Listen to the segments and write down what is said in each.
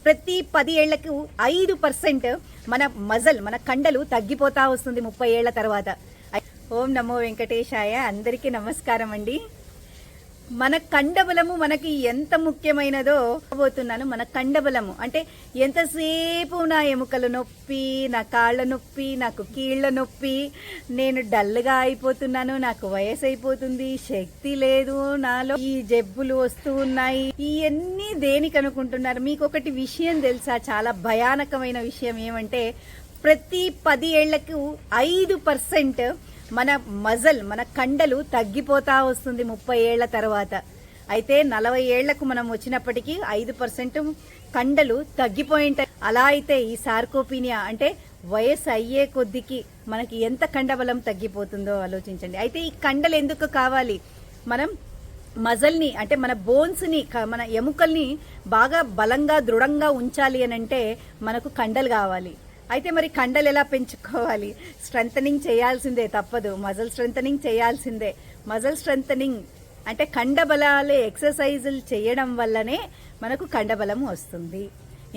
ప్రతి 10 ఏళ్లకు 5% మన కండలు తగ్గిపోతా వస్తుంది 30 ఏళ్ల తర్వాత. ఓం నమో వెంకటేశాయ. అందరికీ నమస్కారం అండి. మన కండబలము మనకి ఎంత ముఖ్యమైనదో పోతున్నాను. మన కండబలము అంటే ఎంతసేపు నా ఎముకల నొప్పి, నా కాళ్ళ నొప్పి, నాకు కీళ్ల నొప్పి, నేను డల్గా అయిపోతున్నాను, నాకు వయసు అయిపోతుంది, శక్తి లేదు, నాలో ఈ జబ్బులు వస్తూ ఉన్నాయి, ఇవన్నీ దేనికి అనుకుంటున్నారు? మీకు ఒకటి విషయం తెలుసా? చాలా భయానకమైన విషయం ఏమంటే ప్రతి 10 ఏళ్లకు 5% మన కండలు తగ్గిపోతా వస్తుంది 30 ఏళ్ల తర్వాత. అయితే 40 ఏళ్లకు మనం వచ్చినప్పటికీ 5% కండలు తగ్గిపోయింటాయి. అలా అయితే ఈ సార్కోపీనియా అంటే వయసు అయ్యే కొద్దికి మనకి ఎంత కండబలం తగ్గిపోతుందో ఆలోచించండి. అయితే ఈ కండలు ఎందుకు కావాలి? మనం మజల్ని అంటే మన బోన్స్ని, మన ఎముకల్ని బాగా బలంగా దృఢంగా ఉంచాలి అని అంటే మనకు కండలు కావాలి. అయితే మరి కండలు ఎలా పెంచుకోవాలి? స్ట్రెంథనింగ్ చేయాల్సిందే, తప్పదు. మజల్ స్ట్రెంథనింగ్ చేయాల్సిందే. మజల్ స్ట్రెంథనింగ్ అంటే కండబలాలే ఎక్సర్సైజులు చేయడం వల్లనే మనకు కండబలం వస్తుంది.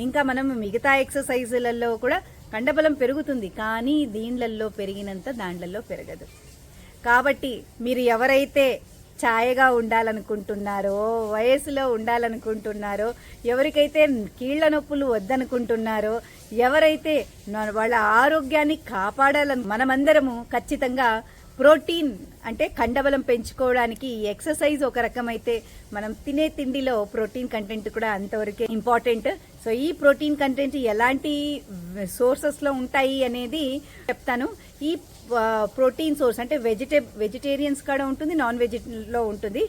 ఇంకా మనం మిగతా ఎక్సర్సైజులలో కూడా కండబలం పెరుగుతుంది, కానీ దీంట్లలో పెరిగినంత దాంట్లలో పెరగదు. కాబట్టి మీరు ఎవరైతే ఛాయగా ఉండాలనుకుంటున్నారో, వయసులో ఉండాలనుకుంటున్నారో, ఎవరికైతే కీళ్ల నొప్పులు వద్దనుకుంటున్నారో, ఎవరైతే వాళ్ళ ఆరోగ్యాన్ని కాపాడాలని, మనమందరము ఖచ్చితంగా ప్రోటీన్ అంటే కండబలం పెంచుకోవడానికి ఎక్సర్సైజ్ ఒక రకమైతే మనం తినే తిండిలో ప్రోటీన్ కంటెంట్ కూడా అంతవరకే ఇంపార్టెంట్. సో ఈ ప్రోటీన్ కంటెంట్ ఎలాంటి సోర్సెస్లో ఉంటాయి అనేది చెప్తాను. ఈ ప్రోటీన్ సోర్స్ అంటే వెజిటేరియన్స్ కూడా ఉంటుంది, నాన్ వెజ్లో ఉంటుంది.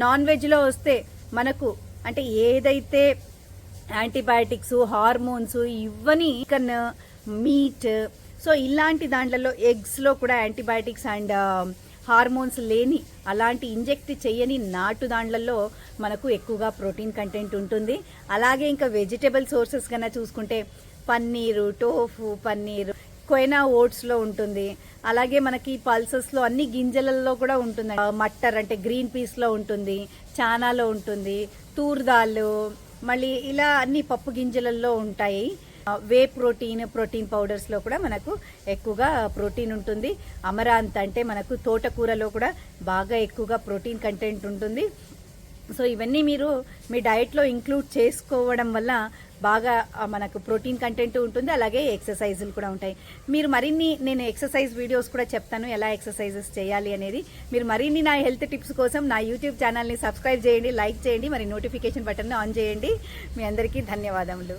నాన్ వెజ్లో వస్తే మనకు అంటే ఏదైతే యాంటీబయాటిక్స్, హార్మోన్స్ ఇవన్నీ, చికెన్, మీట్, సో ఇలాంటి దాంట్లలో ఎగ్స్లో కూడా యాంటీబయాటిక్స్ అండ్ హార్మోన్స్ లేని, అలాంటి ఇంజెక్ట్ చేయని నాటు దాంట్లలో మనకు ఎక్కువగా ప్రోటీన్ కంటెంట్ ఉంటుంది. అలాగే ఇంకా వెజిటబుల్ సోర్సెస్ కన్నా చూసుకుంటే పన్నీరు, టోఫు పన్నీరు, కొయినా ఓట్స్లో ఉంటుంది. అలాగే మనకి పల్సెస్లో అన్ని గింజలలో కూడా ఉంటుంది. మట్టర్ అంటే గ్రీన్ పీస్లో ఉంటుంది, చానాలో ఉంటుంది, తూర్దాలు, మళ్ళీ ఇలా అన్ని పప్పు గింజలలో ఉంటాయి. వే ప్రోటీన్ పౌడర్స్లో కూడా మనకు ఎక్కువగా ప్రోటీన్ ఉంటుంది. అమరాంత్ అంటే మనకు తోటకూరలో కూడా బాగా ఎక్కువగా ప్రోటీన్ కంటెంట్ ఉంటుంది. సో ఇవన్నీ మీరు మీ డైట్లో ఇంక్లూడ్ చేసుకోవడం వల్ల బాగా మనకు ప్రోటీన్ కంటెంట్ ఉంటుంది. అలాగే ఎక్సర్సైజులు కూడా ఉంటాయి. మీరు మరిన్ని, నేను ఎక్సర్సైజ్ వీడియోస్ కూడా చెప్తాను ఎలా ఎక్సర్సైజెస్ చేయాలి అనేది. మీరు మరిన్ని నా హెల్త్ టిప్స్ కోసం నా యూట్యూబ్ ఛానల్ని సబ్స్క్రైబ్ చేయండి, లైక్ చేయండి, మరి నోటిఫికేషన్ బటన్ని ఆన్ చేయండి. మీ అందరికీ ధన్యవాదములు.